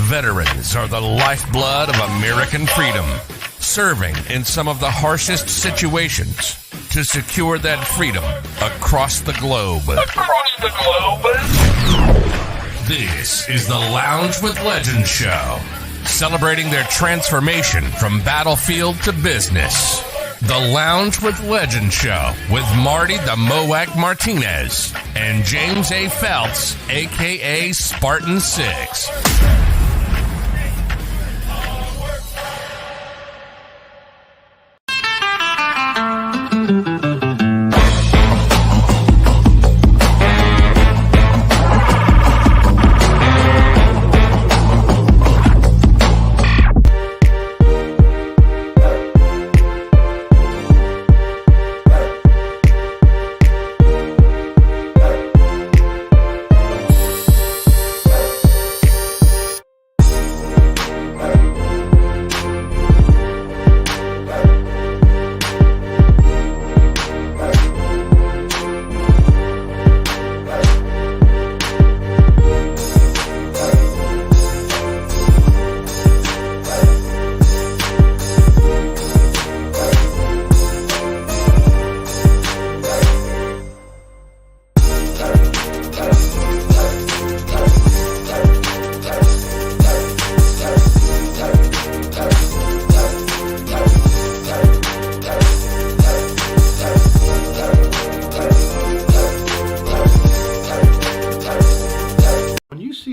Veterans are the lifeblood of American freedom, serving in some of the harshest situations to secure that freedom across the globe. This is the Lounge with Legends show, celebrating their transformation from battlefield to business. The Lounge with Legends show with Marty the Moac Martinez and James A. Phelps, a.k.a. Spartan 6.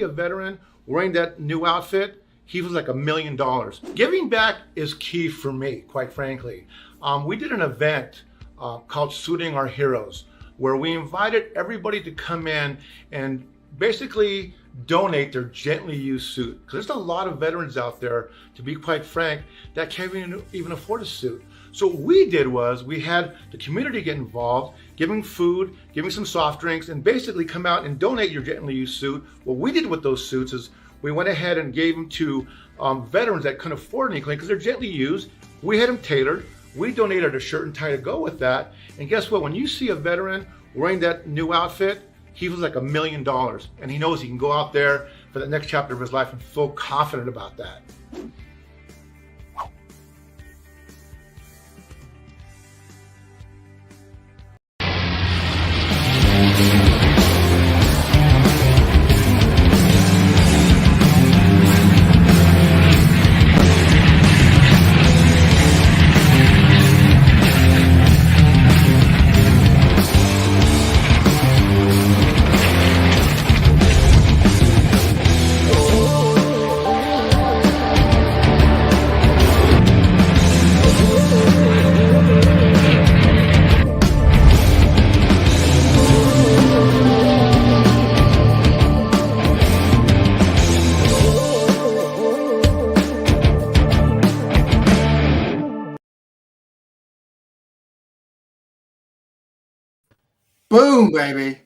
Veteran wearing that new outfit, he was like $1 million. Giving back is key for me, quite frankly. We did an event called Suiting Our Heroes, where we invited everybody to come in and basically donate their gently used suit. Because there's a lot of veterans out there, to be quite frank, that can't even afford a suit. So what we did was we had the community get involved, giving food, giving some soft drinks, and basically come out and donate your gently used suit. What we did with those suits is we went ahead and gave them to veterans that couldn't afford anything because they're gently used. We had them tailored. We donated a shirt and tie to go with that. And guess what? When you see a veteran wearing that new outfit, he was like $1 million. And he knows he can go out there for the next chapter of his life and feel confident about that. Boom, baby.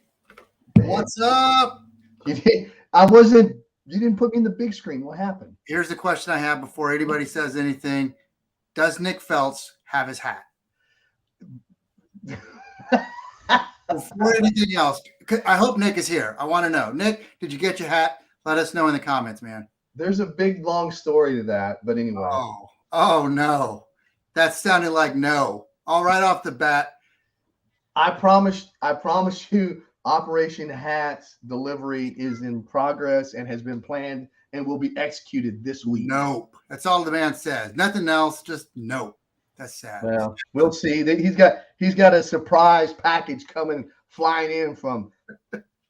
What's up? You didn't put me in the big screen. What happened? Here's the question I have before anybody says anything. Does Nick Phelps have his hat? Before anything else, I hope Nick is here. I want to know. Nick, did you get your hat? Let us know in the comments, man. There's a big, long story to that. But anyway. Oh, no. That sounded like no. All right off the bat. I promise you, Operation Hats delivery is in progress and has been planned and will be executed this week. Nope. That's all the man says. Nothing else, just nope. That's sad. Well, we'll see. He's got a surprise package coming flying in from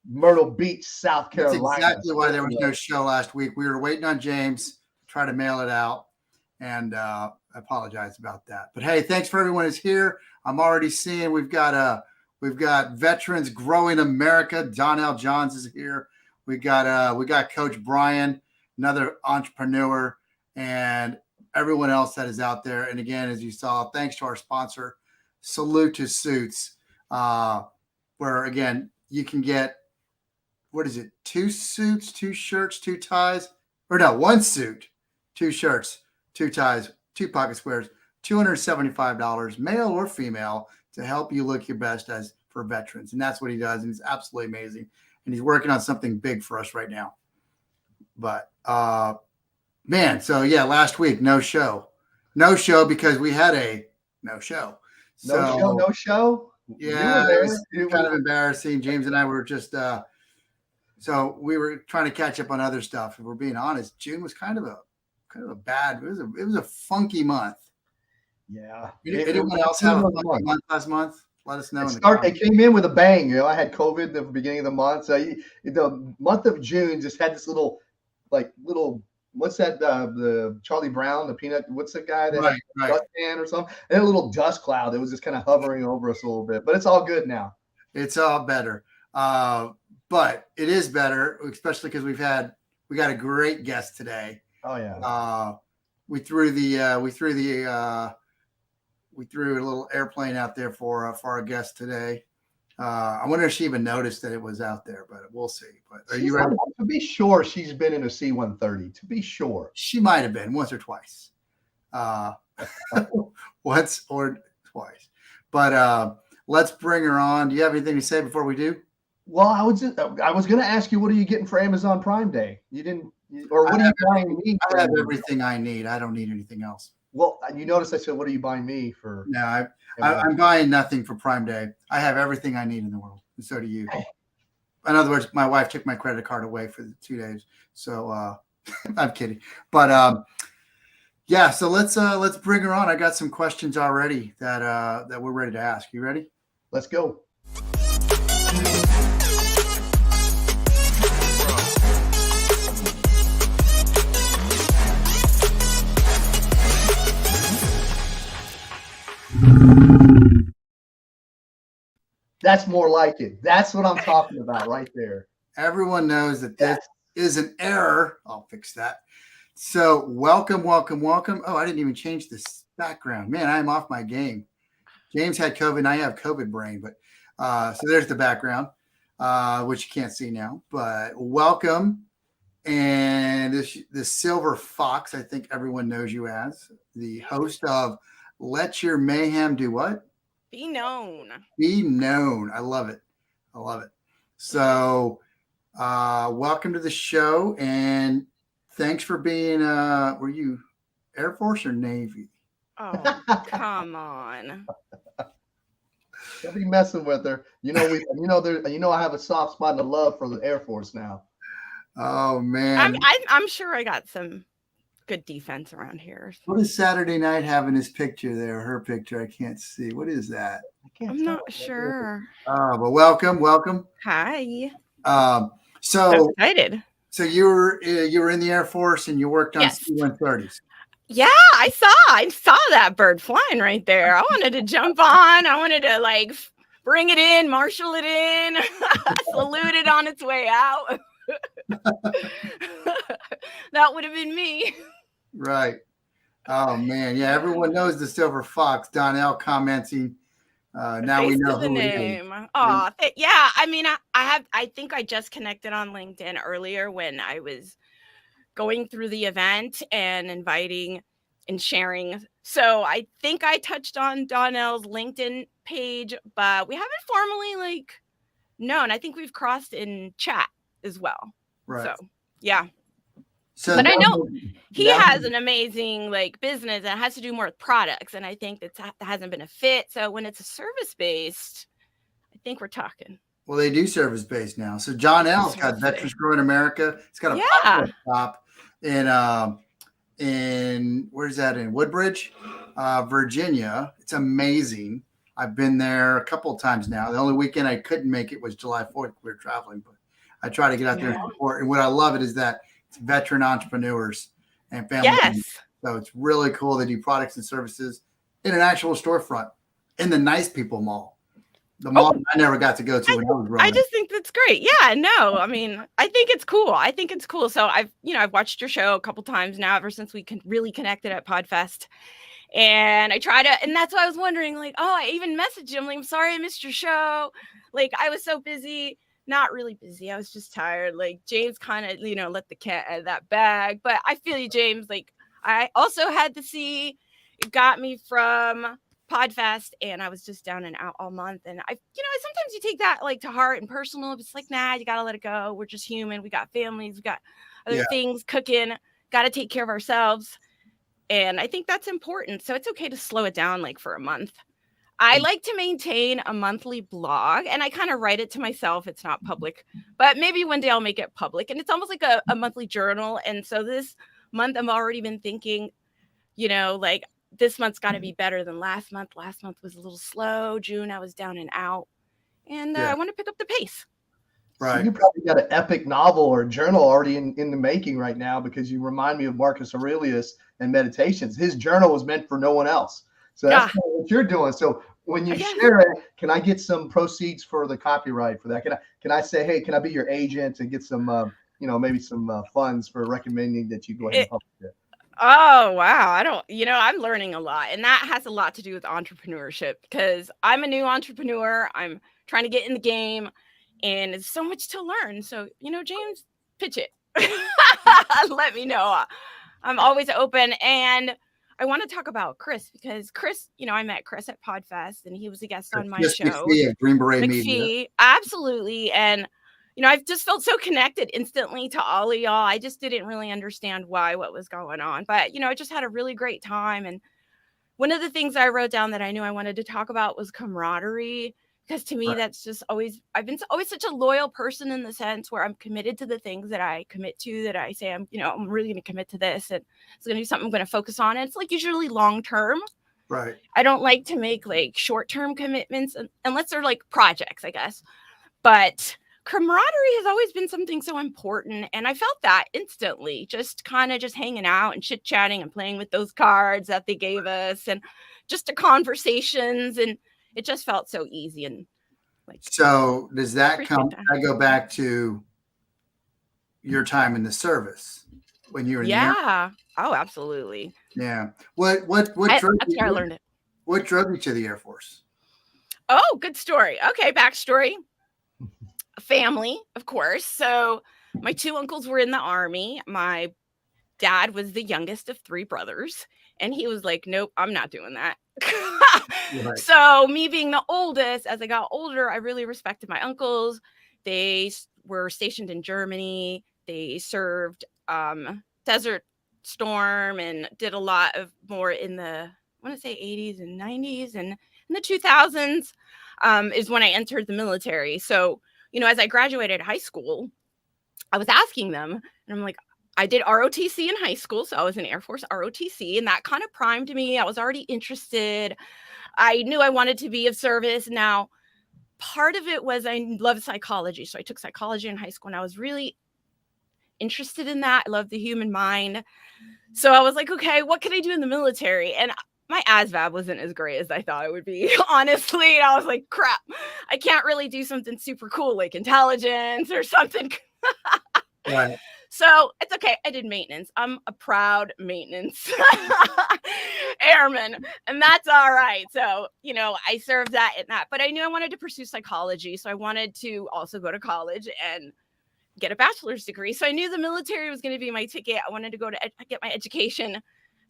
Myrtle Beach, South Carolina. That's exactly why there was no show last week. We were waiting on James to try to mail it out, and I apologize about that. But hey, thanks for everyone who's here. I'm already seeing we've got Veterans Growing America. Donnell Johns is here. We got Coach Brian, another entrepreneur, and everyone else that is out there. And again, as you saw, thanks to our sponsor, Salute to Suits, where again you can get, what is it, 2 suits, 2 shirts, 2 ties, or no, 1 suit, 2 shirts, 2 ties, 2 pocket squares, $275, male or female, to help you look your best as for veterans. And that's what he does. And it's absolutely amazing. And he's working on something big for us right now. But Man, so yeah, last week, no show because we had a no show. No show. Yeah, it was kind of embarrassing. James and I were just, so we were trying to catch up on other stuff. If we're being honest, June was kind of a bad. It was a funky month. Yeah. Anyone else have a funky month last month? Let us know. It came in with a bang. I had COVID at the beginning of the month. So the month of June just had this little, what's that? The Charlie Brown, the peanut. What's the guy that right. dust pan or something? And a little dust cloud that was just kind of hovering over us a little bit. But it's all good now. It's all better. But it is better, especially because we got a great guest today. Oh yeah. We threw a little airplane out there for our guest today. I wonder if she even noticed that it was out there, but we'll see. But are you ready? To be sure, she's been in a C-130. To be sure, she might have been once or twice, once or twice. But let's bring her on. Do you have anything to say before we do? Well, I was going to ask you, what are you getting for Amazon Prime Day? You didn't, or what are you buying me? I have everything I need. I don't need anything else. Well, you notice I said, what are you buying me for? No, I'm buying nothing for Prime Day. I have everything I need in the world, and so do you. In other words, my wife took my credit card away for 2 days, so I'm kidding. But yeah, so let's bring her on. I got some questions already that we're ready to ask. You ready? Let's go. That's more like it. That's what I'm talking about right there. Everyone knows that this is an error. I'll fix that. So welcome. Oh, I didn't even change this background. Man, I'm off my game. James had COVID and I have COVID brain, but so there's the background, which you can't see now, but welcome. And the SilverFox, I think everyone knows you as the host of Let Your Mayhem Do What? Be known. Be known. I love it. So welcome to the show, and thanks for being were you Air Force or Navy? Oh, come on. Don't be messing with her. I have a soft spot and a love for the Air Force now. Oh man. I'm sure I got some good defense around here. So. What does Saturday Night have in his picture there? Her picture, I can't see. What is that? I'm not sure. But welcome. Hi. So excited. So you were in the Air Force and you worked on C-130s. Yeah, I saw that bird flying right there. I wanted to jump on. I wanted to bring it in, marshal it in, salute it on its way out. That would have been me. Right. Oh man. Yeah. Everyone knows the SilverFox. Donnell commenting. Now we know the name. Oh, yeah. I mean, I think I just connected on LinkedIn earlier when I was going through the event and inviting and sharing. So I think I touched on Donnell's LinkedIn page, but we haven't formally known. I think we've crossed in chat as well. Right. So yeah. But I know he has an amazing business and it has to do more with products, and I think that hasn't been a fit. So when it's a service based, I think we're talking. Well, they do service based now. So John L's got Veterans Growing America. It's got a pop-up shop in where's that, in Woodbridge, Virginia. It's amazing. I've been there a couple of times now. The only weekend I couldn't make it was July 4th. We were traveling, but I try to get out there and support. And what I love it is that it's veteran entrepreneurs and family. Yes. So it's really cool. They do products and services in an actual storefront in the Nice People Mall. The mall I never got to go to when I was growing up. I just think that's great. Yeah, no, I mean, I think it's cool. So I've watched your show a couple times now ever since we really connected at PodFest. And I try to, and that's why I was wondering, I even messaged him, I'm sorry I missed your show. I was so busy. Not really busy. I was just tired. James kind of, let the cat out of that bag. But I feel you, James. I also had to see, it got me from PodFest, and I was just down and out all month. And sometimes you take that to heart and personal. It's nah, you got to let it go. We're just human. We got families. We got other things cooking. got to take care of ourselves. And I think that's important. So it's okay to slow it down like for a month. I like to maintain a monthly blog, and I kind of write it to myself. It's not public, but maybe one day I'll make it public. And it's almost like a monthly journal. And so this month, I've already been thinking, you know, like this month's got to be better than last month. Last month was a little slow. June, I was down and out. And I want to pick up the pace. Right. So you probably got an epic novel or journal already in the making right now, because you remind me of Marcus Aurelius and Meditations. His journal was meant for no one else. So that's kind of what you're doing. So when you share it, can I get some proceeds for the copyright for that? Can I say, hey, can I be your agent and get some, maybe some funds for recommending that you go ahead and publish it? Oh, wow. I'm learning a lot. And that has a lot to do with entrepreneurship, because I'm a new entrepreneur. I'm trying to get in the game, and it's so much to learn. So, James, pitch it. Let me know. I'm always open. And I want to talk about Chris, because Chris, I met Chris at PodFest, and he was a guest on my show. Green Beret Media. Absolutely. And, I've just felt so connected instantly to all of y'all. I just didn't really understand what was going on. But, I just had a really great time. And one of the things I wrote down that I knew I wanted to talk about was camaraderie. Because to me, that's just I've been always such a loyal person, in the sense where I'm committed to the things that I commit to, that I say, I'm really going to commit to this, and it's going to be something I'm going to focus on. And it's like usually long-term. Right. I don't like to make like short-term commitments unless they're like projects, I guess. But camaraderie has always been something so important. And I felt that instantly, just hanging out and chit-chatting and playing with those cards that they gave us, and just the conversations, and it just felt so easy. And like, so does that I go back to your time in the service when you were in the Air Force? Oh, absolutely. Yeah. What I learned it. What drove you to the Air Force? Oh, good story. Okay, backstory. Family, of course. So my two uncles were in the Army. My dad was the youngest of three brothers, and he was like, nope, I'm not doing that. Right. So me being the oldest, as I got older, I really respected my uncles. They were stationed in Germany. They served Desert Storm and did a lot of more in the, I want to say 80s and 90s, and in the 2000s is when I entered the military. So, as I graduated high school, I was asking them, and I'm like, I did ROTC in high school. So I was in Air Force ROTC, and that kind of primed me. I was already interested. I knew I wanted to be of service. Now, part of it was I love psychology. So I took psychology in high school, and I was really interested in that. I love the human mind. So I was like, okay, what can I do in the military? And my ASVAB wasn't as great as I thought it would be, honestly. And I was like, crap, I can't really do something super cool like intelligence or something. Right. So it's okay. I did maintenance. I'm a proud maintenance airman, and that's all right. So, I served that and that, but I knew I wanted to pursue psychology. So I wanted to also go to college and get a bachelor's degree. So I knew the military was going to be my ticket. I wanted to go to get my education.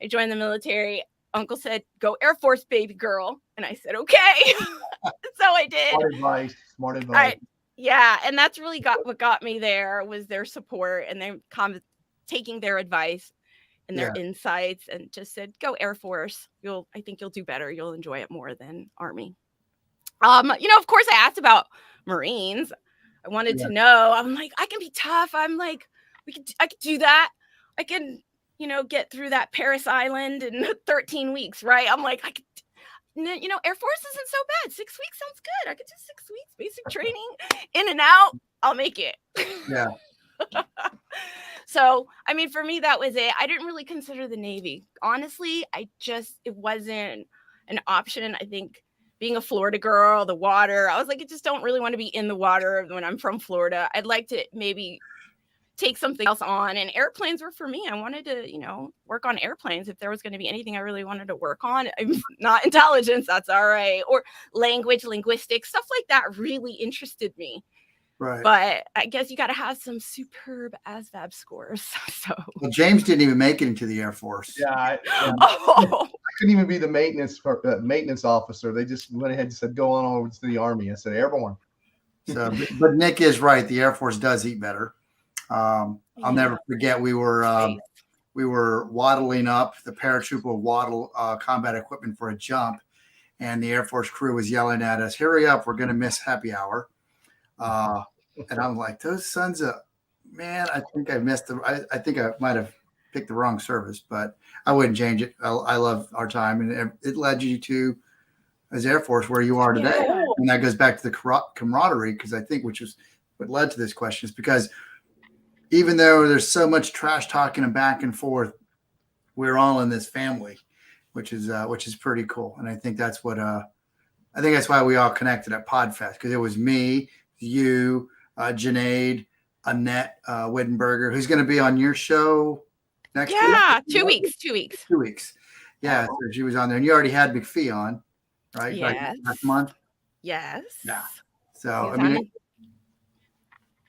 I joined the military. Uncle said, go Air Force, baby girl. And I said, okay. So I did. Smart advice. Yeah. And that's really what got me there, was their support, and them taking their advice and their insights, and just said, go Air Force. I think you'll do better. You'll enjoy it more than Army. Of course I asked about Marines. I wanted to know. I'm like, I can be tough. I'm like, I could do that. I can, get through that Paris Island in 13 weeks, right? I'm like, I could, Air Force isn't so bad. 6 weeks sounds good. I could do 6 weeks, basic training, in and out. I'll make it. Yeah. So, for me, that was it. I didn't really consider the Navy. Honestly, it wasn't an option. I think being a Florida girl, the water, I was like, I just don't really want to be in the water when I'm from Florida. I'd like to maybe take something else on, and airplanes were for me. I wanted to, work on airplanes. If there was going to be anything I really wanted to work on, not intelligence, that's all right. Or linguistics, stuff like that really interested me. Right. But I guess you got to have some superb ASVAB scores. So James didn't even make it into the Air Force. Yeah. I couldn't even be the maintenance officer. They just went ahead and said, go on over to the Army. I said, airborne. So, but Nick is right. The Air Force does eat better. I'll never forget. We were we were waddling up. The paratrooper would waddle combat equipment for a jump, and the Air Force crew was yelling at us, "Hurry up, we're going to miss happy hour." And I'm like, those sons of man, I think I missed I think I might have picked the wrong service, but I wouldn't change it. I love our time, and it led you to, as Air Force, where you are today. Yeah. And that goes back to the camaraderie, because I think, which is what led to this question, is because even though there's so much trash talking and back and forth, we're all in this family, which is pretty cool. And I think that's what I think that's why we all connected at PodFest, because it was me, you, Janaid, Annette Wittenberger, who's going to be on your show next week. Yeah, 2 weeks. 2 weeks. 2 weeks. Yeah, so she was on there, and you already had McPhee on, right? Yes. Like last month. Yes. Yeah. So He's I mean,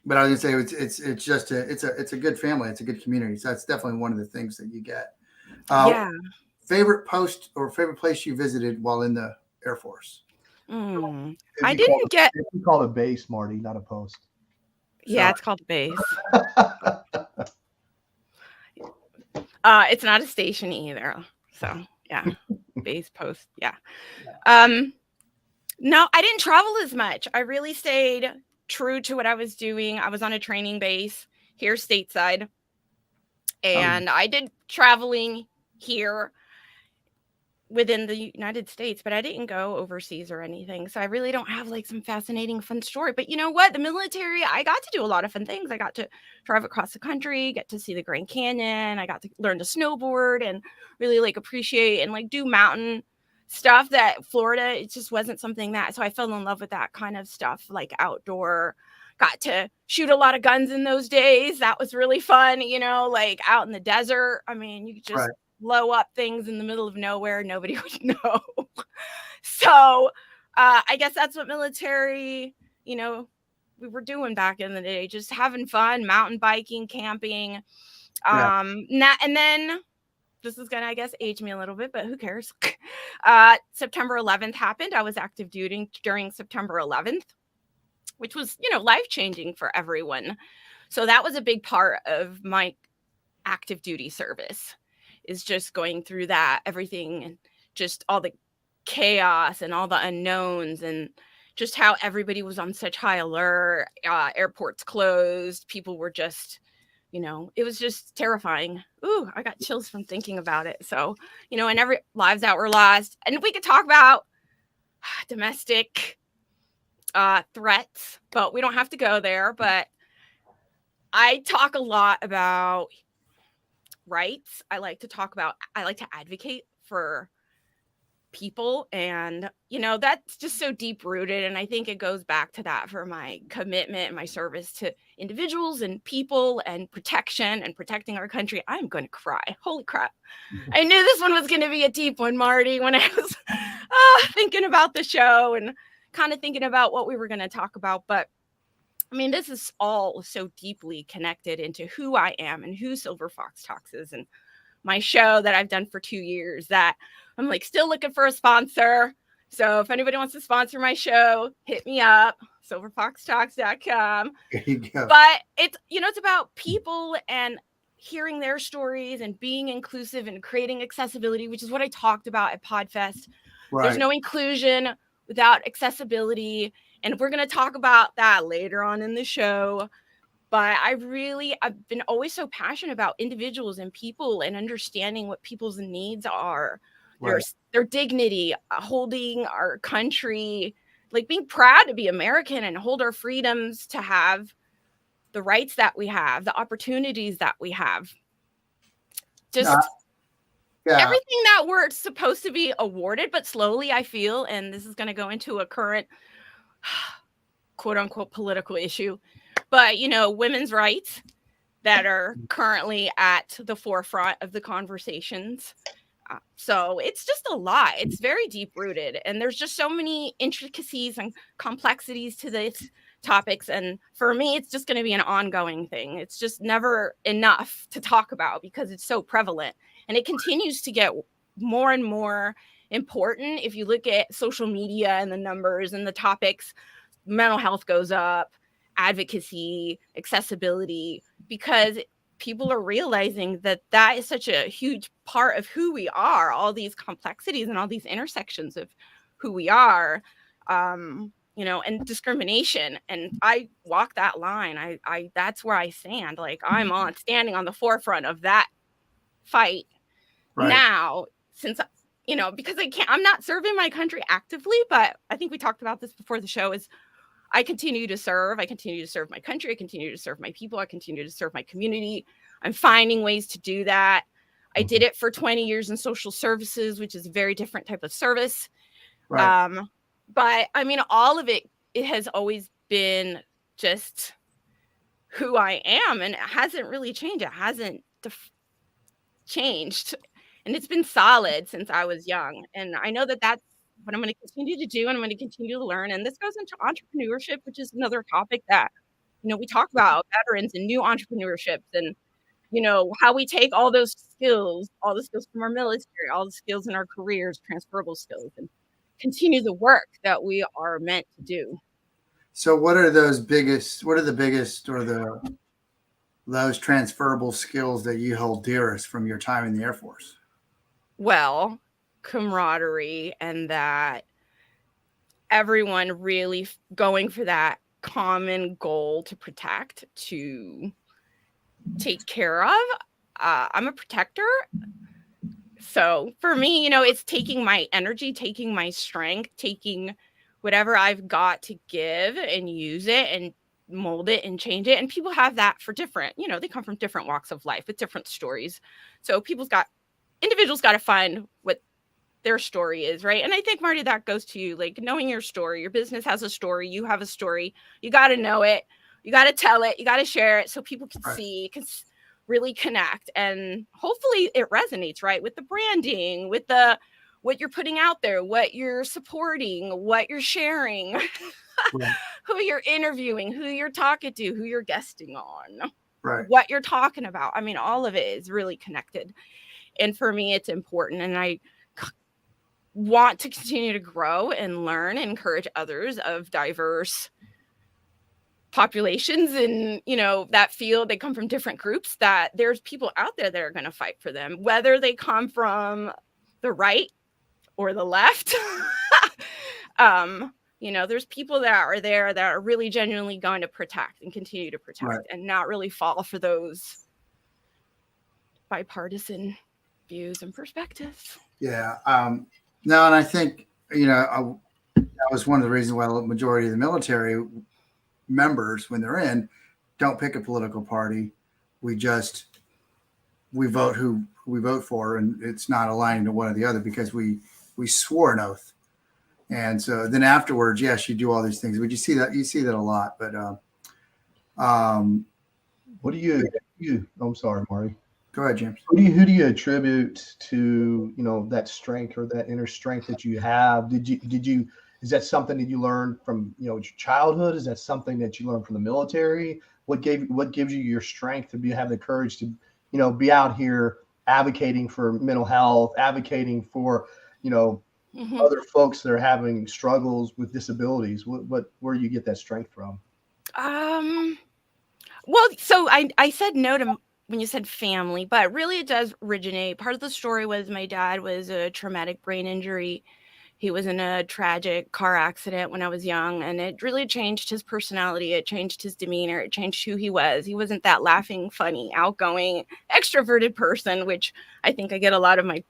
but I was gonna say it's just it's a good family, it's a good community. So that's definitely one of the things that you get. Yeah. Favorite post or favorite place you visited while in the Air Force? I didn't get. You call it a base, Marty, not a post. Yeah, it's called base. It's not a station either. So yeah, base post. Yeah. No, I didn't travel as much. I really stayed true to what I was doing. I was on a training base here stateside, and I did traveling here within the United States, but I didn't go overseas or anything. So I really don't have like some fascinating, fun story. But you know what? The military, I got to do a lot of fun things. I got to drive across the country, get to see the Grand Canyon. I got to learn to snowboard and really like appreciate and like do mountain stuff that Florida, it just wasn't something that, so I fell in love with that kind of stuff, like outdoor. Got to shoot a lot of guns in those days. That was really fun, you know, like out in the desert. I mean, you could just blow up things in the middle of nowhere. Nobody would know. So I guess that's what military, you know, we were doing back in the day, just having fun, mountain biking, camping. And then this is going to, I guess, age me a little bit, but who cares? September 11th happened. I was active duty during September 11th, which was, you know, life-changing for everyone. So that was a big part of my active duty service, is just going through that, everything, and just all the chaos and all the unknowns, and just how everybody was on such high alert. Airports closed. People were just, you know, it was just terrifying. Ooh, I got chills from thinking about it. So, you know, and every lives that were lost. And we could talk about domestic threats, but we don't have to go there. But I talk a lot about rights. I like to advocate for people, and you know, that's just so deep rooted, and I think it goes back to that for my commitment and my service to individuals and people and protection and protecting our country. I'm going to cry. Holy crap. I knew this one was going to be a deep one, Marty, when I was thinking about the show and kind of thinking about what we were going to talk about. But I mean, this is all so deeply connected into who I am and who SilverFox Talks is, and my show that I've done for 2 years, that I'm like still looking for a sponsor. So if anybody wants to sponsor my show, hit me up, silverfoxtalks.com. There you go. But it's, you know, it's about people and hearing their stories and being inclusive and creating accessibility, which is what I talked about at PodFest. Right. There's no inclusion without accessibility. And we're going to talk about that later on in the show. But I've been always so passionate about individuals and people and understanding what people's needs are, their dignity, holding our country, like being proud to be American and hold our freedoms, to have the rights that we have, the opportunities that we have. Just everything that we're supposed to be awarded, but slowly I feel, and this is going to go into a current quote unquote political issue, but you know, women's rights that are currently at the forefront of the conversations. So it's just a lot. It's very deep rooted, and there's just so many intricacies and complexities to these topics. And for me, it's just going to be an ongoing thing. It's just never enough to talk about because it's so prevalent, and it continues to get more and more important. If you look at social media and the numbers and the topics, mental health goes up, advocacy, accessibility, because people are realizing that is such a huge part of who we are, all these complexities and all these intersections of who we are, you know, and discrimination. And I walk that line. I that's where I stand. Like, I'm standing on the forefront of that fight now, since, you know, because I'm not serving my country actively, but I think we talked about this before the show, is I continue to serve my country. I continue to serve my people. I continue to serve my community. I'm finding ways to do that. I did it for 20 years in social services, which is a very different type of service. But I mean, all of it has always been just who I am, and it hasn't really changed. It hasn't changed, and it's been solid since I was young. And I know that that's what I'm going to continue to do, and I'm going to continue to learn. And this goes into entrepreneurship, which is another topic that, you know, we talk about veterans and new entrepreneurships, and, you know, how we take all the skills from our military, all the skills in our careers, transferable skills, and continue the work that we are meant to do. So what are the biggest or those transferable skills that you hold dearest from your time in the Air Force? Well, camaraderie, and that everyone really going for that common goal to protect, to take care of. I'm a protector. So for me, you know, it's taking my energy, taking my strength, taking whatever I've got to give and use it and mold it and change it. And people have that for different, you know, they come from different walks of life with different stories. So individuals got to find what their story is, right? And I think, Marty, that goes to you, like, knowing your story. Your business has a story. You have a story. You got to know it. You got to tell it. You got to share it so people can see, can really connect. And hopefully it resonates, right? With the branding, with what you're putting out there, what you're supporting, what you're sharing, who you're interviewing, who you're talking to, who you're guesting on, what you're talking about. I mean, all of it is really connected. And for me, it's important. And I want to continue to grow and learn and encourage others of diverse populations in, you know, that field. They come from different groups, that there's people out there that are going to fight for them, whether they come from the right or the left. You know, there's people that are there that are really genuinely going to protect and continue to protect and not really fall for those bipartisan views and perspectives. Yeah. No, and I think, you know, that was one of the reasons why the majority of the military members, when they're in, don't pick a political party. We vote who we vote for, and it's not aligning to one or the other, because we swore an oath. And so then afterwards, yes, you do all these things. But you see that a lot. But what do you? I'm sorry, Marty. Go ahead, James. Who do you attribute to, you know, that strength or that inner strength that you have? Did you? Is that something that you learned from, you know, your childhood? Is that something that you learned from the military? What gives you your strength to have the courage to, you know, be out here advocating for mental health, advocating for, you know, other folks that are having struggles with disabilities? Where do you get that strength from? Well, so I said no to when you said family, but really it does originate. Part of the story was my dad was a traumatic brain injury. He was in a tragic car accident when I was young, and it really changed his personality. It changed his demeanor. It changed who he was. He wasn't that laughing, funny, outgoing, extroverted person, which I think I get a lot of my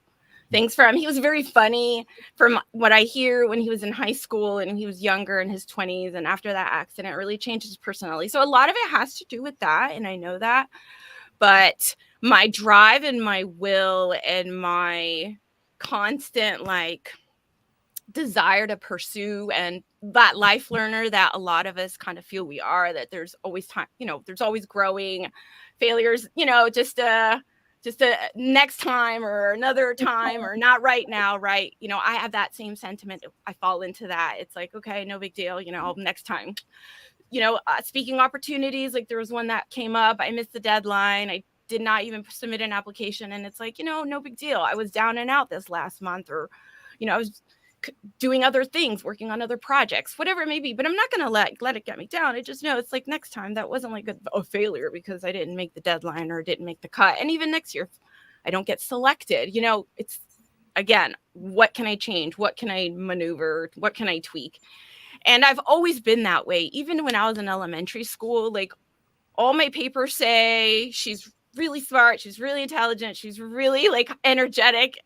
things from. He was very funny from what I hear when he was in high school and he was younger, in his 20s. And after that accident, it really changed his personality. So a lot of it has to do with that, and I know that. But my drive and my will and my constant, like, desire to pursue, and that life learner that a lot of us kind of feel we are, that there's always time, you know, there's always growing, failures, you know, just a next time or another time, or not right now, right? You know, I have that same sentiment. I fall into that. It's like, okay, no big deal, you know, next time. You know, speaking opportunities, like there was one that came up, I missed the deadline, I did not even submit an application, and it's like, you know, no big deal. I was down and out this last month, or, you know, I was doing other things, working on other projects, whatever it may be. But I'm not going to let it get me down. I just know it's like next time that wasn't like a failure because I didn't make the deadline or didn't make the cut. And even next year, if I don't get selected, you know, it's, again, what can I change? What can I maneuver? What can I tweak? And I've always been that way. Even when I was in elementary school, like all my papers say she's really smart, she's really intelligent, she's really like energetic,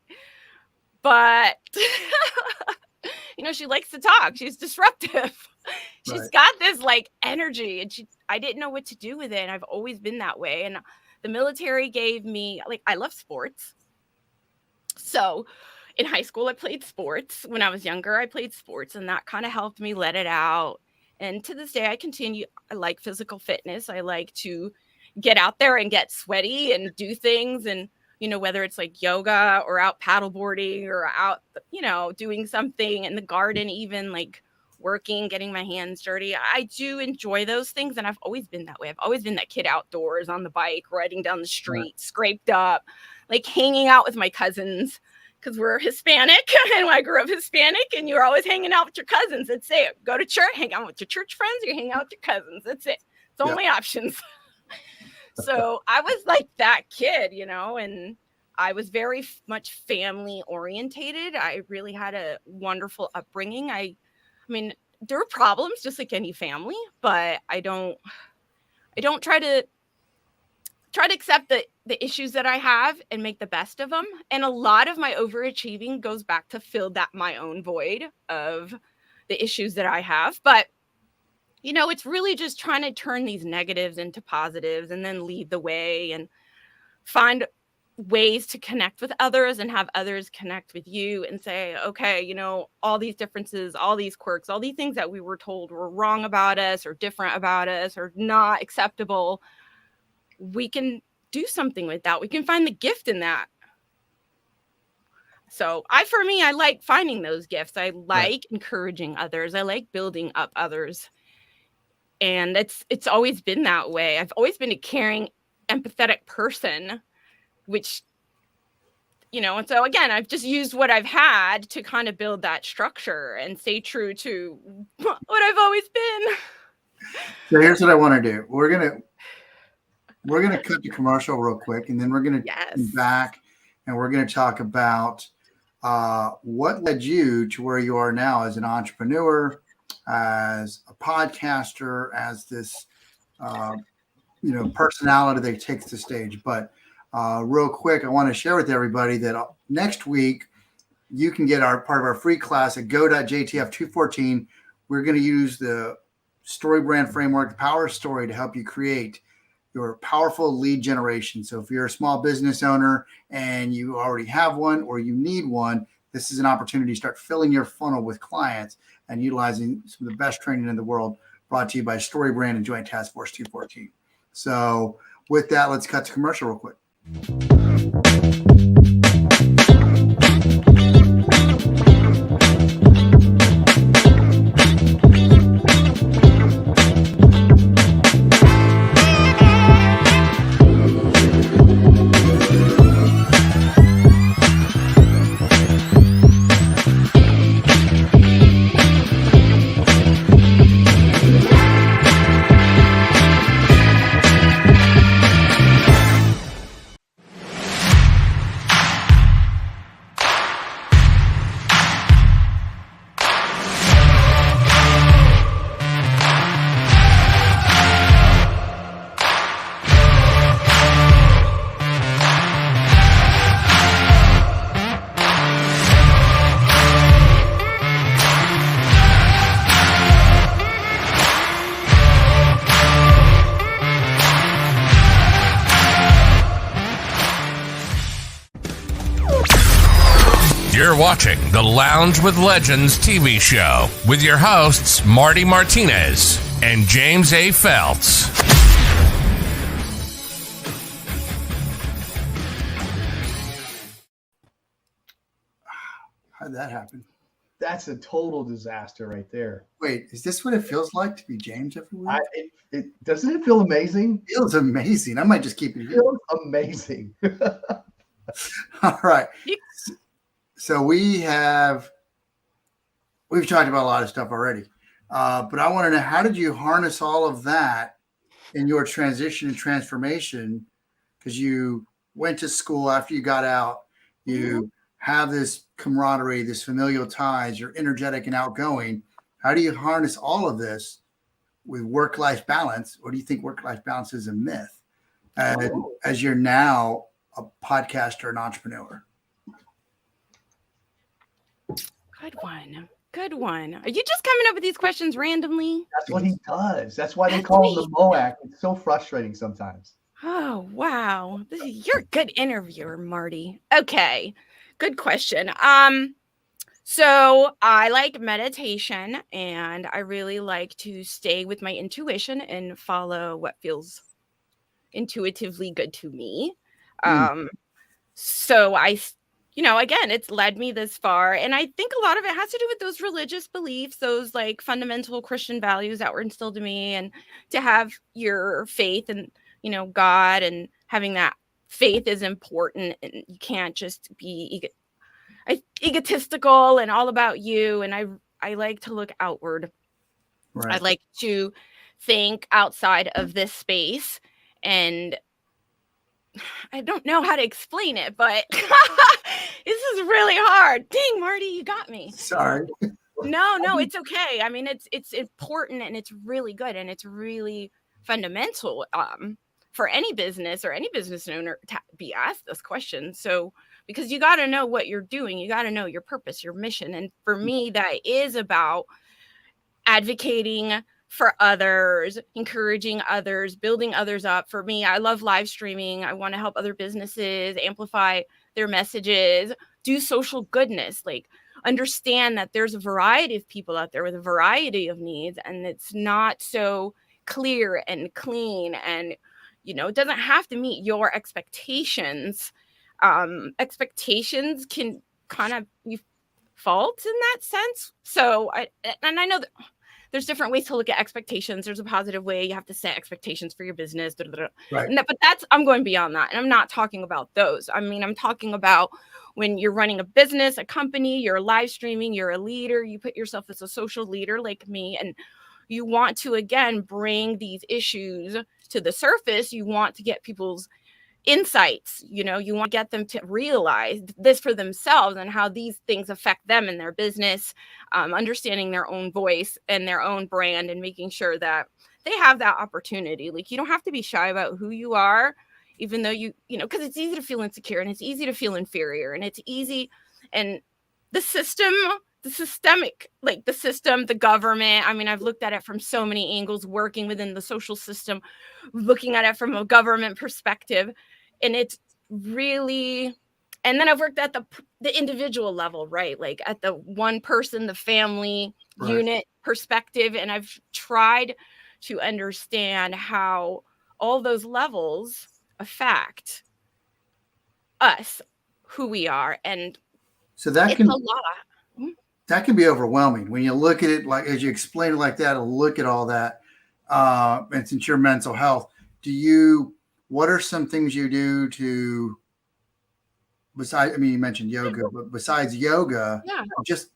but you know, she likes to talk, she's disruptive. She's got this like energy, and I didn't know what to do with it. And I've always been that way. And the military gave me, like, I love sports. So in high school, I played sports. When I was younger, I played sports, and that kind of helped me let it out. And to this day, I continue. I like physical fitness. I like to get out there and get sweaty and do things. And, you know, whether it's like yoga or out paddleboarding or out, you know, doing something in the garden, even like working, getting my hands dirty. I do enjoy those things. And I've always been that way. I've always been that kid outdoors on the bike, riding down the street, scraped up, like hanging out with my cousins. Because we're Hispanic, and I grew up Hispanic, and you're always hanging out with your cousins. That's it. Go to church, hang out with your church friends, or you hang out with your cousins. That's it. It's only options. So I was like that kid, you know, and I was very much family orientated. I really had a wonderful upbringing. I mean, there were problems just like any family, but I don't try to accept the issues that I have and make the best of them. And a lot of my overachieving goes back to fill that my own void of the issues that I have. But, you know, it's really just trying to turn these negatives into positives and then lead the way and find ways to connect with others and have others connect with you and say, okay, you know, all these differences, all these quirks, all these things that we were told were wrong about us or different about us or not acceptable, we can do something with that. We can find the gift in that. So I like finding those gifts. I like encouraging others. I like building up others. And it's always been that way. I've always been a caring, empathetic person, which, you know, and so again, I've just used what I've had to kind of build that structure and stay true to what I've always been. So here's what I want to do. We're going to cut the commercial real quick, and then we're going to come back, and we're going to talk about what led you to where you are now as an entrepreneur, as a podcaster, as this, you know, personality that takes the stage. But real quick, I want to share with everybody that next week you can get our part of our free class at go.jtf214. We're going to use the story brand framework, the power story, to help you create your powerful lead generation. So if you're a small business owner and you already have one or you need one, this is an opportunity to start filling your funnel with clients and utilizing some of the best training in the world, brought to you by Story Brand and Joint Task Force 214. So with that, let's cut to commercial real quick. You're watching the Lounge with Legends TV show with your hosts, Marty Martinez and James A. Feltz. How'd that happen? That's a total disaster right there. Wait, is this what it feels like to be James every week? Doesn't it feel amazing? It feels amazing. I might just keep it here. It feels amazing. All right. So we have we've talked about a lot of stuff already. But I want to know, how did you harness all of that in your transition and transformation? Because you went to school after you got out, you have this camaraderie, this familial ties, you're energetic and outgoing. How do you harness all of this with work-life balance? Or do you think work-life balance is a myth as you're now a podcaster and entrepreneur? Good one. Good one. Are you just coming up with these questions randomly? That's what he does. That's why they call him the Moac. It's so frustrating sometimes. Oh, wow. You're a good interviewer, Marty. Okay. Good question. So I like meditation, and I really like to stay with my intuition and follow what feels intuitively good to me. So again, it's led me this far. And I think a lot of it has to do with those religious beliefs, those like fundamental Christian values that were instilled in me, and to have your faith and, God, and having that faith is important. And you can't just be egotistical and all about you. And I like to look outward. Right. I like to think outside of this space, and I don't know how to explain it, but this is really hard. Dang, Marty, you got me. Sorry. No, it's okay. I mean, it's important, and it's really good, and it's really fundamental for any business or any business owner to be asked this question. So, because you got to know what you're doing, you got to know your purpose, your mission. And for me, that is about advocating for others, encouraging others, building others up. For me, I love live streaming. I want to help other businesses amplify their messages, do social goodness, like understand that there's a variety of people out there with a variety of needs, and it's not so clear and clean, and it doesn't have to meet your expectations. Expectations can kind of be fault in that sense. So I know that there's different ways to look at expectations. There's a positive way. You have to set expectations for your business. Right. But I'm going beyond that. And I'm not talking about those. I mean, I'm talking about when you're running a business, a company, you're live streaming, you're a leader, you put yourself as a social leader like me, and you want to, again, bring these issues to the surface. You want to get people's insights, you want to get them to realize this for themselves and how these things affect them in their business, understanding their own voice and their own brand, and making sure that they have that opportunity. Like, you don't have to be shy about who you are, even though because it's easy to feel insecure, and it's easy to feel inferior, and it's easy. And the system, the government, I mean, I've looked at it from so many angles, working within the social system, looking at it from a government perspective. And it's really, and then I've worked at the individual level, right? Like at the one person, the family unit perspective. And I've tried to understand how all those levels affect us, who we are. And so that it's can, a lot. That can be overwhelming when you look at it, like, as you explain it like that, and look at all that. And since your mental health, what are some things you do to, besides, I mean, you mentioned yoga, but besides yoga, just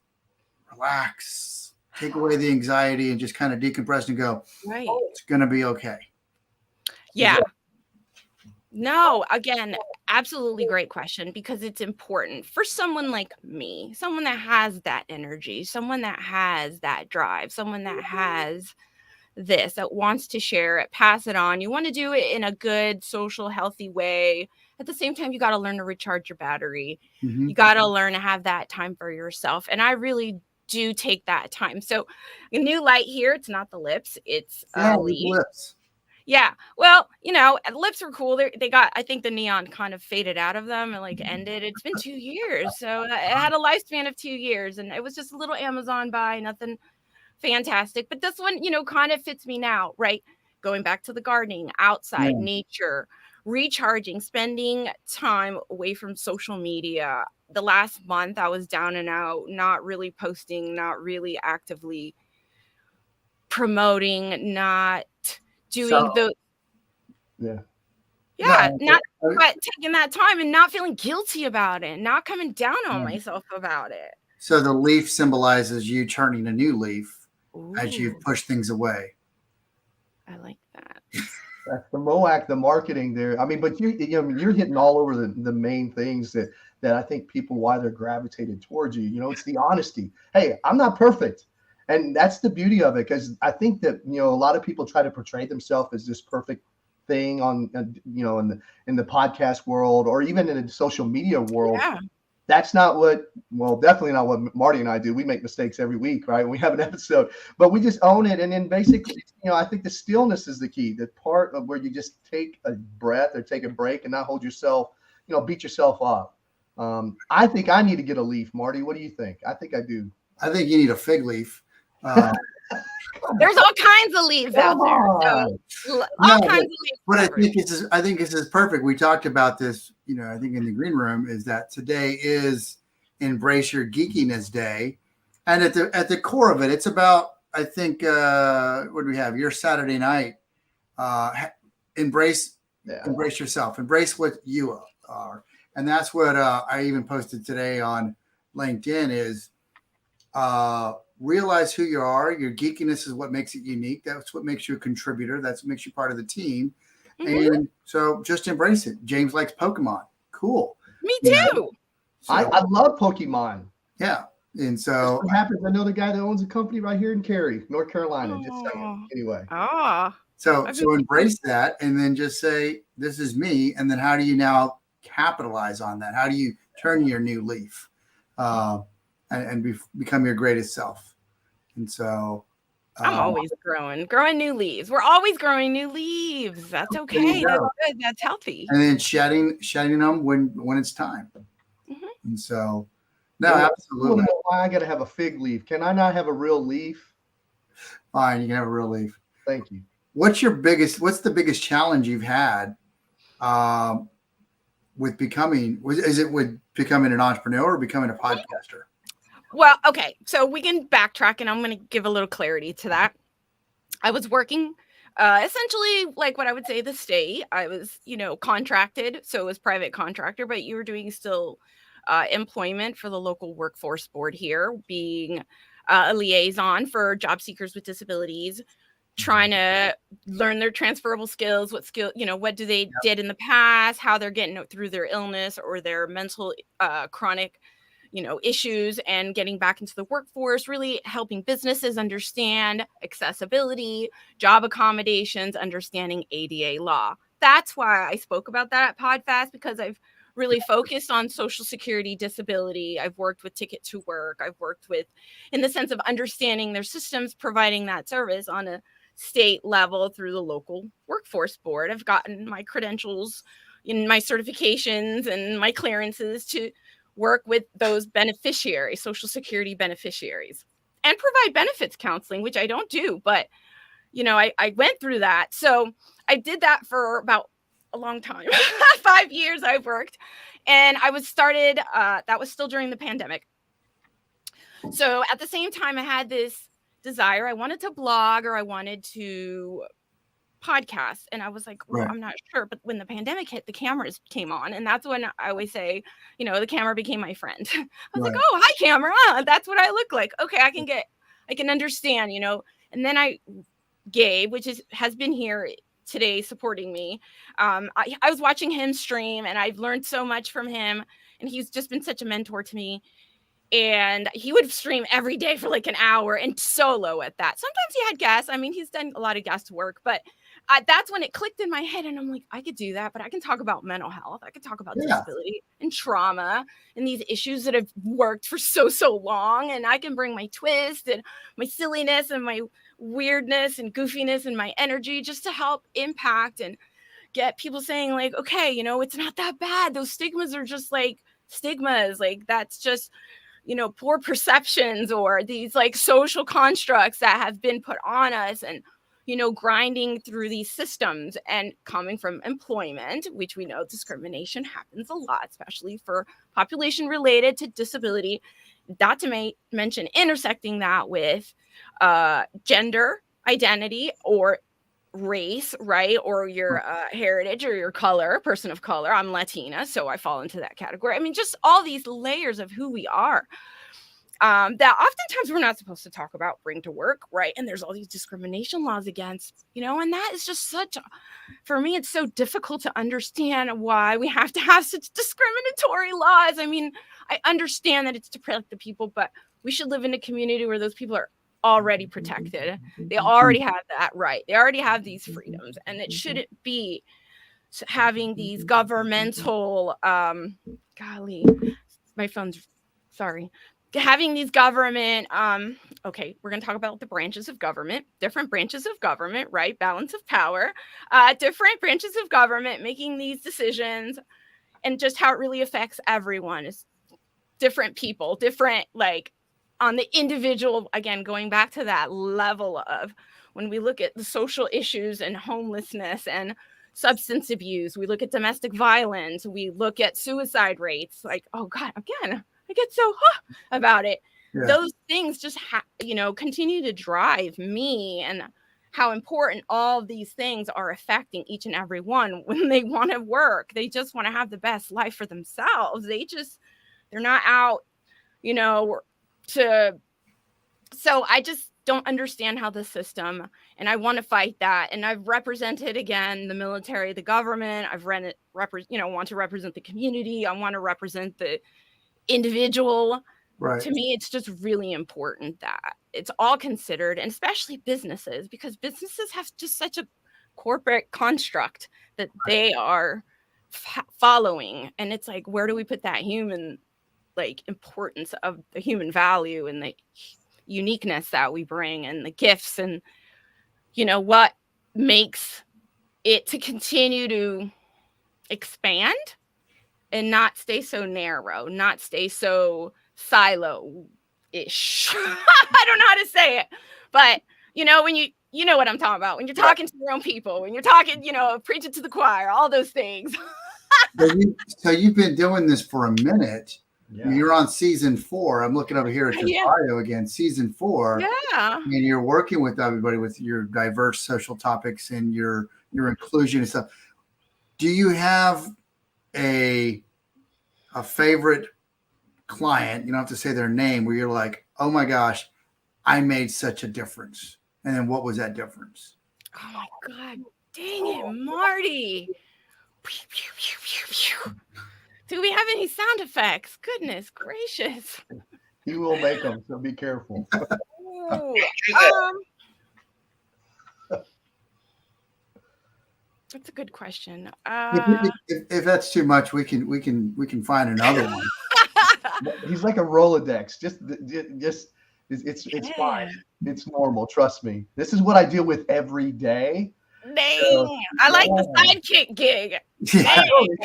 relax, take away the anxiety, and just kind of decompress and go, it's going to be okay. Yeah. No, again, absolutely great question, because it's important for someone like me, someone that has that energy, someone that has that drive, someone that has this, that wants to share it, pass it on. You want to do it in a good, social, healthy way. At the same time, you got to learn to recharge your battery. You got to learn to have that time for yourself. And I really do take that time. So a new light here. It's not the lips. It's lips. Yeah. Well, lips are cool. They got, I think the neon kind of faded out of them and like ended. It's been 2 years. So it had a lifespan of 2 years, and it was just a little Amazon buy, nothing fantastic. But this one, kind of fits me now, right? Going back to the gardening, outside, nature, recharging, spending time away from social media. The last month I was down and out, not really posting, not really actively promoting, not doing but taking that time and not feeling guilty about it, not coming down on myself about it. So the leaf symbolizes you turning a new leaf as you Ooh, push things away. I like that. That's the MOAC, the marketing there. I mean, but you're hitting all over the main things that I think people, why they're gravitated towards you. You know, it's the honesty. Hey, I'm not perfect. And that's the beauty of it, because I think that, a lot of people try to portray themselves as this perfect thing on, in the podcast world, or even in the social media world. Yeah. That's not definitely not what Marty and I do. We make mistakes every week, right? We have an episode, but we just own it. And then basically, I think the stillness is the key, the part of where you just take a breath or take a break and not hold yourself, beat yourself up. I think I need to get a leaf, Marty. What do you think? I think I do. I think you need a fig leaf. There's all kinds of leaves out there. So all kinds of leaves. But I think this is perfect. We talked about this, I think in the green room, is that today is Embrace Your Geekiness Day. And at the core of it, it's about, I think, what do we have? Your Saturday night. Embrace yourself. Embrace what you are. And that's what I even posted today on LinkedIn is realize who you are. Your geekiness is what makes it unique. That's what makes you a contributor. That's what makes you part of the team. Mm-hmm. And so just embrace it. James likes Pokemon. Cool. Me too. So, I love Pokemon. Yeah. And so what happens, I know the guy that owns a company right here in Cary, North Carolina. Just saying. Anyway. So embrace that, and then just say, this is me. And then how do you now capitalize on that? How do you turn your new leaf and become your greatest self? And so I'm always growing new leaves. We're always growing new leaves. That's okay. That's good. That's healthy. And then shedding them when it's time. Mm-hmm. And so, no, absolutely. Why I got to have a fig leaf? Can I not have a real leaf? Fine, you can have a real leaf. Thank you. What's the biggest challenge you've had with becoming? Is it with becoming an entrepreneur or becoming a podcaster? Well, okay, so we can backtrack, and I'm going to give a little clarity to that. I was working essentially like what I would say the state. I was, contracted, so it was private contractor, but you were doing still employment for the local workforce board here, being a liaison for job seekers with disabilities, trying to learn their transferable skills, what do they did in the past, how they're getting through their illness or their mental chronic issues, and getting back into the workforce, really helping businesses understand accessibility, job accommodations, understanding ADA law. That's why I spoke about that at PodFast, because I've really focused on Social Security disability. I've worked with Ticket to Work. I've worked with, in the sense of understanding their systems, providing that service on a state level through the local workforce board. I've gotten my credentials in my certifications and my clearances to work with those beneficiaries, Social Security beneficiaries, and provide benefits counseling, which I don't do, but I went through that. So I did that for about a long time. 5 years I've worked, and I was started, that was still during the pandemic. So at the same time, I had this desire. I wanted to blog, or I wanted to podcast, and I was like, well, I'm not sure. But when the pandemic hit, the cameras came on, and that's when I always say, the camera became my friend. I was like, oh, hi, camera. That's what I look like. Okay, I can understand, And then Gabe, which has been here today supporting me. I was watching him stream, and I've learned so much from him, and he's just been such a mentor to me. And he would stream every day for like an hour, and solo at that. Sometimes he had guests. I mean, he's done a lot of guest work, but that's when it clicked in my head, and I'm like, I could do that, but I can talk about mental health. I could talk about disability and trauma and these issues that have worked for so long. And I can bring my twist and my silliness and my weirdness and goofiness and my energy just to help impact and get people saying like, okay, it's not that bad. Those stigmas are just like stigmas. Like that's just, poor perceptions or these like social constructs that have been put on us, and, grinding through these systems and coming from employment, which we know discrimination happens a lot, especially for population related to disability, not to mention intersecting that with gender identity or race, right? Or your heritage or your color, person of color. I'm Latina, so I fall into that category. I mean, just all these layers of who we are. that oftentimes we're not supposed to talk about, bring to work, right? And there's all these discrimination laws against, and that is just for me, it's so difficult to understand why we have to have such discriminatory laws. I mean, I understand that it's to protect the people, but we should live in a community where those people are already protected. They already have that right. They already have these freedoms, and it shouldn't be having these governmental, golly, my phone's, sorry. Having these government, okay, we're going to talk about the branches of government, different branches of government, right? Balance of power, different branches of government making these decisions, and just how it really affects everyone is different people, different, like on the individual, again, going back to that level of when we look at the social issues and homelessness and substance abuse, we look at domestic violence, we look at suicide rates, like, oh God, again, I get so about it. Yeah. Those things just, continue to drive me, and how important all these things are affecting each and every one when they want to work. They just want to have the best life for themselves. They're not out, so I just don't understand how the system, and I want to fight that. And I've represented, again, the military, the government. I've want to represent the community. I want to represent the individual. Right. To me, it's just really important that it's all considered, and especially businesses, because businesses have just such a corporate construct that they are following. And it's like, where do we put that human, like, importance of the human value and the uniqueness that we bring and the gifts, and what makes it to continue to expand and not stay so narrow, not stay so silo-ish. I don't know how to say it, but when you know what I'm talking about, when you're talking to your own people, when you're talking, preaching to the choir, all those things. So you've been doing this for a minute. Yeah. You're on season 4. I'm looking over here at your bio again, season 4. Yeah. And you're working with everybody with your diverse social topics and your inclusion and stuff. Do you have a favorite client? You don't have to say their name, where you're like, oh my gosh, I made such a difference. And then what was that difference? Oh my God. Dang it, Marty. Do we have any sound effects? Goodness gracious. He will make them, so be careful. That's a good question. If that's too much, we can find another one. He's like a Rolodex. Just it's fine. It's normal. Trust me. This is what I deal with every day. Dang, I like the sidekick gig. Yeah. You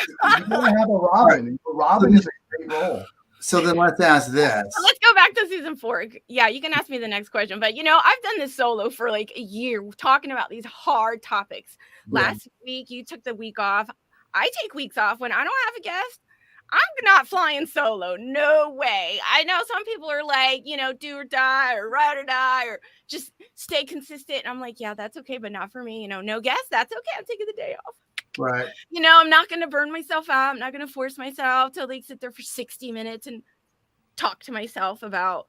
gotta have a Robin. Robin is a great role. So then let's ask this. Let's go back to season 4. Yeah, you can ask me the next question. But, I've done this solo for like a year, talking about these hard topics. Yeah. Last week, you took the week off. I take weeks off when I don't have a guest. I'm not flying solo. No way. I know some people are like, do or die or ride or die or just stay consistent. And I'm like, yeah, that's okay, but not for me. No guest. That's okay. I'm taking the day off. Right. I'm not going to burn myself out. I'm not going to force myself to like sit there for 60 minutes and talk to myself about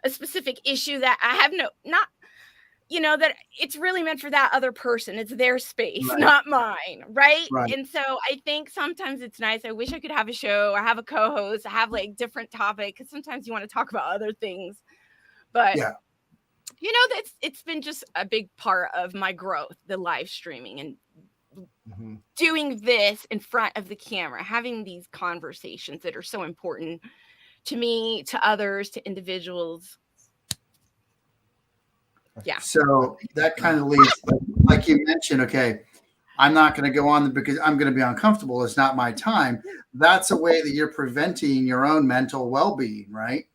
a specific issue that I have that it's really meant for that other person. It's their space, not mine. Right. And so I think sometimes it's nice. I wish I could have a show or have a co-host, have like different topic. Cause sometimes you want to talk about other things, but it's been just a big part of my growth, the live streaming and doing this in front of the camera, having these conversations that are so important to me, to others, to individuals. Yeah. So that kind of leads, like you mentioned, okay, I'm not going to go on because I'm going to be uncomfortable. It's not my time. That's a way that you're preventing your own mental well-being, right?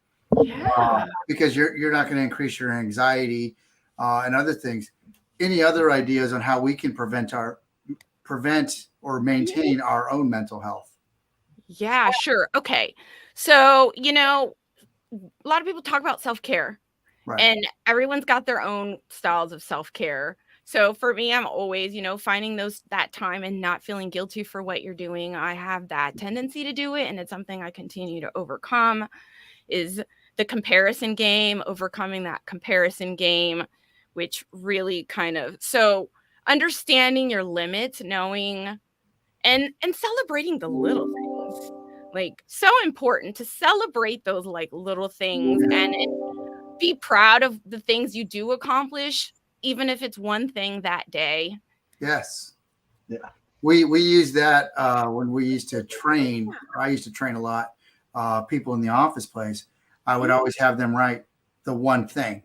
Yeah. Because you're not going to increase your anxiety and other things. Any other ideas on how we can prevent or maintain our own mental health? Yeah, sure. Okay. So, a lot of people talk about self-care. Right. And everyone's got their own styles of self-care. So for me, I'm always, finding that time and not feeling guilty for what you're doing. I have that tendency to do it, and it's something I continue to overcome, is the comparison game, overcoming that comparison game, which really kind of, so understanding your limits, knowing and celebrating the little things, like so important to celebrate those like little things and be proud of the things you do accomplish, even if it's one thing that day. Yes. Yeah. We use that when we used to train. I used to train a lot people in the office place. I would always have them write the one thing.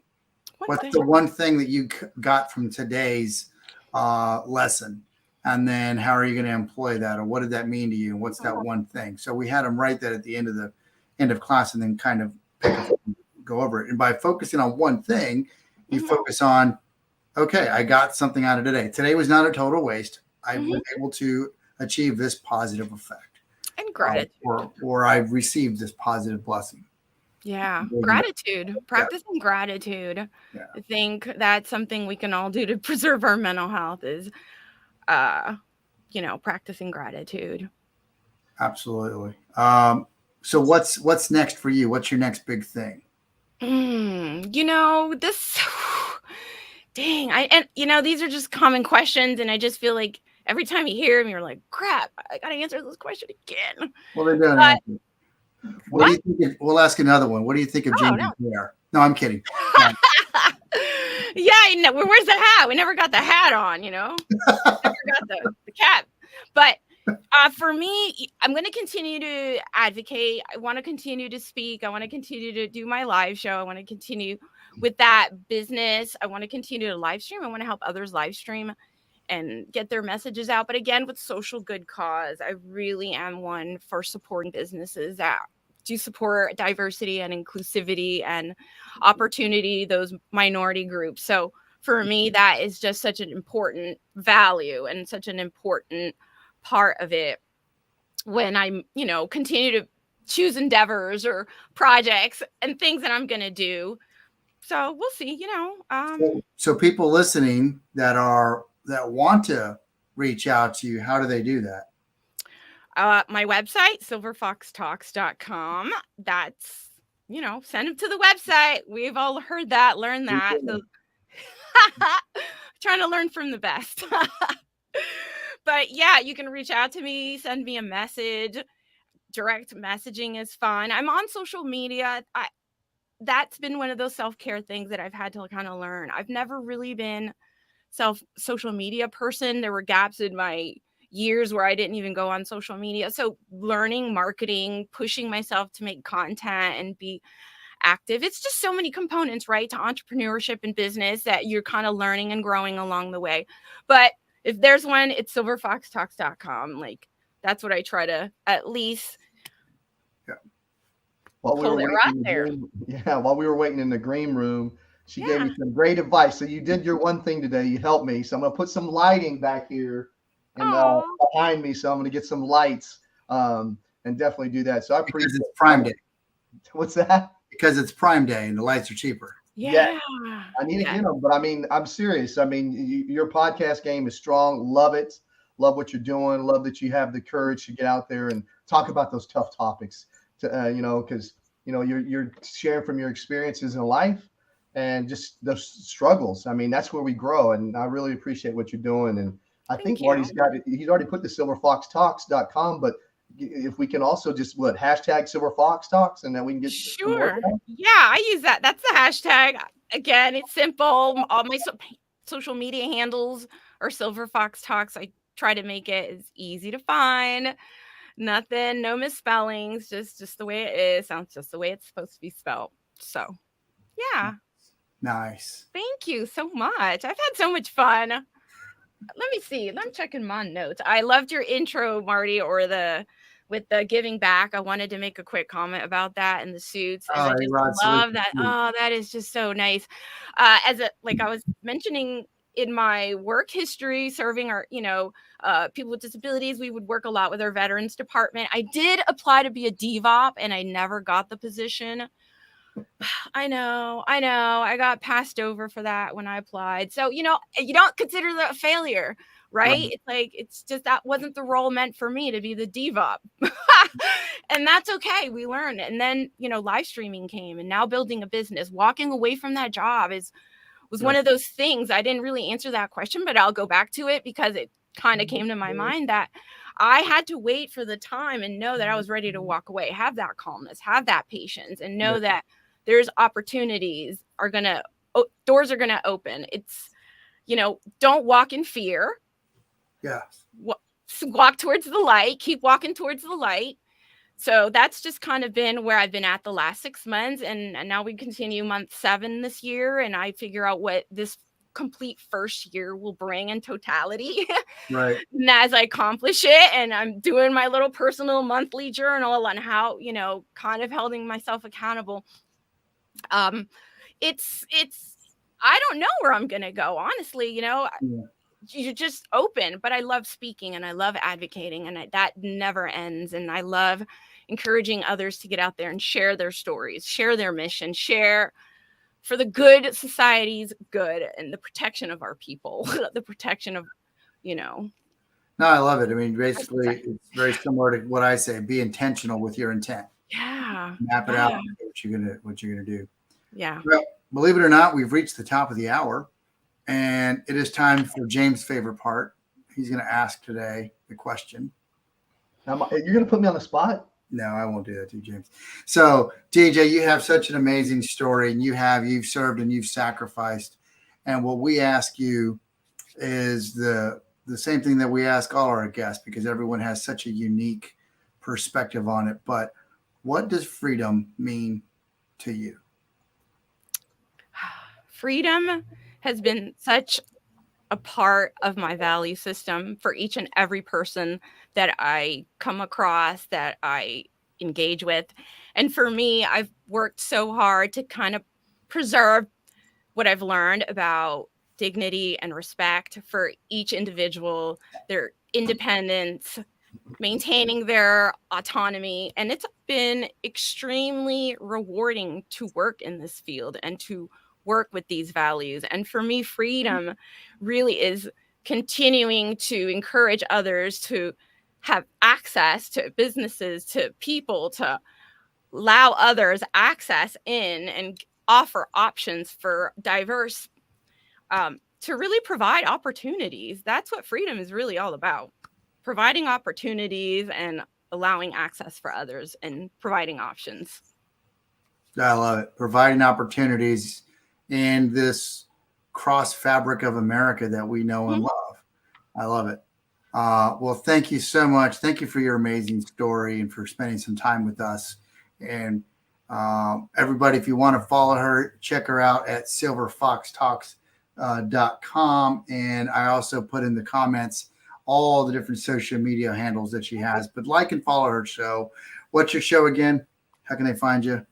What's the one thing that you got from today's lesson? And then how are you going to employ that? Or what did that mean to you? And what's that one thing? So we had them write that at the end of class and then kind of go over it. And by focusing on one thing, you focus on, okay, I got something out of today. Today was not a total waste. I was able to achieve this positive effect. And gratitude. Or I received this positive blessing. Yeah. Gratitude. Practicing gratitude. Yeah. I think that's something we can all do to preserve our mental health is, practicing gratitude. Absolutely. So what's next for you? What's your next big thing? This, these are just common questions. And I just feel like every time you hear them, you're like, crap, I got to answer this question again. Well, they're doing it. What do you think? We'll ask another one. What do you think of James' hair? No, I'm kidding. Yeah, where's the hat? We never got the hat on, never got the cap. But for me, I'm going to continue to advocate. I want to continue to speak. I want to continue to do my live show. I want to continue with that business. I want to continue to live stream. I want to help others live stream and get their messages out. But again, with social good cause, I really am one for supporting businesses that do support diversity and inclusivity and opportunity, those minority groups. So for me, that is just such an important value and such an important part of it when I'm, continue to choose endeavors or projects and things that I'm going to do. So we'll see, So people listening that want to reach out to you, how do they do that? My website, SilverFoxTalks.com. That's, send them to the website. We've all heard that, learned that. So, trying to learn from the best. But yeah, you can reach out to me, send me a message. Direct messaging is fun. I'm on social media. That's been one of those self-care things that I've had to kind of learn. I've never really been social media person. There were gaps in my years where I didn't even go on social media. So learning marketing, pushing myself to make content and be active. It's just so many components, right, to entrepreneurship and business that you're kind of learning and growing along the way. But if there's one, it's SilverFoxTalks.com. Like that's what I try to at least while we were waiting in the green room, she gave me some great advice. So you did your one thing today. You helped me. So I'm going to put some lighting back here and behind me. So I'm going to get some lights and definitely do that. So I appreciate it's Prime Day. What's that? Because it's Prime Day and the lights are cheaper. Yeah. I need to get them. But I mean, I'm serious. I mean, your podcast game is strong. Love it. Love what you're doing. Love that you have the courage to get out there and talk about those tough topics. Because you're sharing from your experiences in life and just the struggles. I mean, that's where we grow, and I really appreciate what you're doing. And I think Marty's he's already put the SilverFoxTalks.com, but if we can also just hashtag SilverFoxTalks, and then we can get sure. Yeah, I use that. That's the hashtag. Again, it's simple. All my social media handles are SilverFoxTalks. I try to make it as easy to find. Nothing, no misspellings, just the way it is. Sounds just the way it's supposed to be spelled. So, yeah. Nice. Thank you so much. I've had so much fun. Let me see. I'm checking my notes. I loved your intro, Marty, with the giving back. I wanted to make a quick comment about that and the suits. And I just love that. Oh, that is just so nice. Like I was mentioning in my work history, serving our, people with disabilities, we would work a lot with our veterans department. I did apply to be a DVOP and I never got the position. I know. I got passed over for that when I applied. So, you don't consider that a failure. right? It's like, it's just, that wasn't the role meant for me, to be the diva. And that's okay. We learn. And then, live streaming came, and now building a business, walking away from that job was one of those things. I didn't really answer that question, but I'll go back to it because it kind of came to my mind that I had to wait for the time and know that I was ready to walk away, have that calmness, have that patience, and know that there's opportunities doors are going to open. It's, don't walk in fear. Yeah. Walk towards the light, keep walking towards the light. So that's just kind of been where I've been at the last 6 months. And now we continue month 7 this year. And I figure out what this complete first year will bring in totality. Right. And as I accomplish it, and I'm doing my little personal monthly journal on how, kind of holding myself accountable. It's I don't know where I'm going to go, honestly, You're just open, but I love speaking and I love advocating, and that never ends. And I love encouraging others to get out there and share their stories, share their mission, share for the good, society's good, and the protection of our people, the protection of, No, I love it. I mean, basically, it's very similar to what I say: be intentional with your intent. Yeah. Map it out. What you're gonna do. Yeah. Well, believe it or not, we've reached the top of the hour, and it is time for James' favorite part. He's going to ask today the question. You're going to put me on the spot? No, I won't do that to you, James. So, DeeJae, you have such an amazing story, and you've served and you've sacrificed. And what we ask you is the same thing that we ask all our guests, because everyone has such a unique perspective on it. But what does freedom mean to you? Freedom has been such a part of my value system for each and every person that I come across, that I engage with. And for me, I've worked so hard to kind of preserve what I've learned about dignity and respect for each individual, their independence, maintaining their autonomy. And it's been extremely rewarding to work in this field and to work with these values. And for me, freedom really is continuing to encourage others to have access to businesses, to people, to allow others access in and offer options for diverse, to really provide opportunities. That's what freedom is really all about. Providing opportunities and allowing access for others and providing options. I love it. Providing opportunities in this cross fabric of America that we know and love. I love it. Well, thank you so much. Thank you for your amazing story and for spending some time with us. And everybody, if you want to follow her, check her out at SilverFoxTalks.com. And I also put in the comments all the different social media handles that she has. But like and follow her show. What's your show again? How can they find you?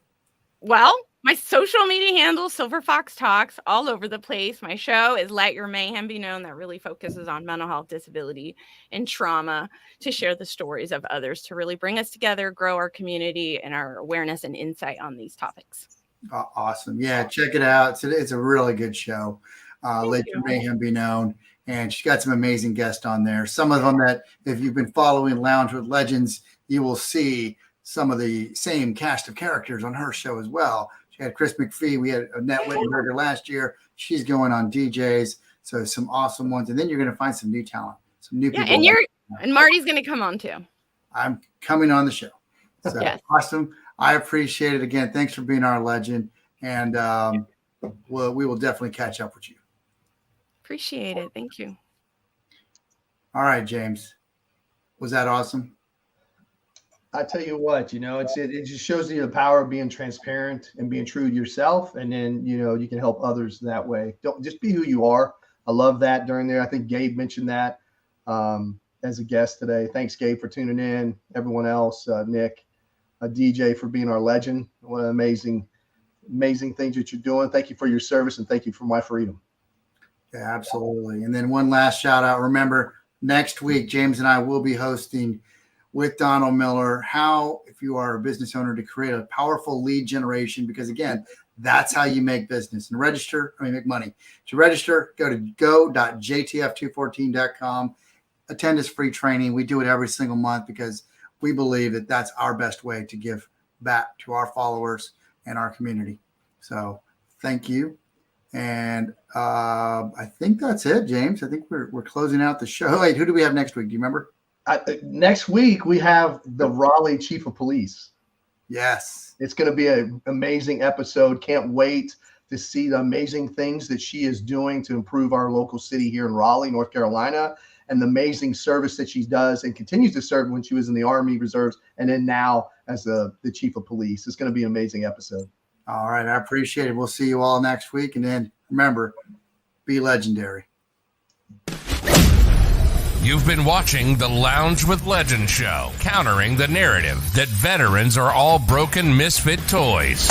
Well, my social media handle, SilverFox Talks, all over the place. My show is Let Your Mayhem Be Known, that really focuses on mental health, disability, and trauma, to share the stories of others, to really bring us together, grow our community and our awareness and insight on these topics. Awesome. Yeah, check it out. It's a really good show. Let Your Mayhem Be Known. And she's got some amazing guests on there. Some of them that, if you've been following Lounge with Legends, you will see some of the same cast of characters on her show as well. She had Chris McPhee. We had Annette Wittenberger last year. She's going on DJs. So some awesome ones. And then you're going to find some new talent, some new people. And Marty's going to come on too. I'm coming on the show. So yes. Awesome. I appreciate it again. Thanks for being our legend. And we will definitely catch up with you. Appreciate it. Thank you. All right, James. Was that awesome? I tell you what, it just shows you the power of being transparent and being true to yourself. And then, you can help others that way. Don't just be who you are. I love that during there. I think Gabe mentioned that as a guest today. Thanks, Gabe, for tuning in. Everyone else, Nick, DeeJae, for being our legend. What an amazing things that you're doing. Thank you for your service, and thank you for my freedom. Yeah, absolutely. And then one last shout out. Remember, next week, James and I will be hosting with Donald Miller, how, if you are a business owner, to create a powerful lead generation, because again, That's how you make business and make money. To register, go to go.jtf214.com. Attend this free training. We do it every single month because we believe that that's our best way to give back to our followers and our community. So thank you. And I think that's it, James. I think we're closing out the show. Wait, who do we have next week? Do you remember? Next week, we have the Raleigh Chief of Police. Yes. It's going to be an amazing episode. Can't wait to see the amazing things that she is doing to improve our local city here in Raleigh, North Carolina, and the amazing service that she does and continues to serve when she was in the Army Reserves and then now as the Chief of Police. It's going to be an amazing episode. All right. I appreciate it. We'll see you all next week. And then remember, be legendary. You've been watching the Lounge with Legend show, countering the narrative that veterans are all broken misfit toys.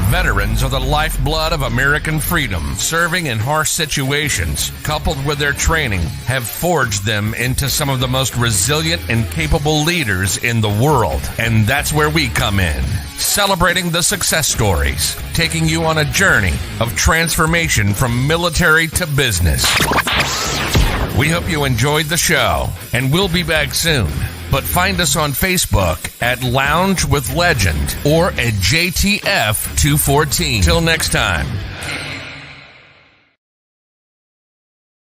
Veterans are the lifeblood of American freedom. Serving in harsh situations, coupled with their training, have forged them into some of the most resilient and capable leaders in the world. And that's where we come in, celebrating the success stories, taking you on a journey of transformation from military to business. We hope you enjoyed the show, and we'll be back soon. But find us on Facebook at Lounge with Legend or at JTF214. Till next time.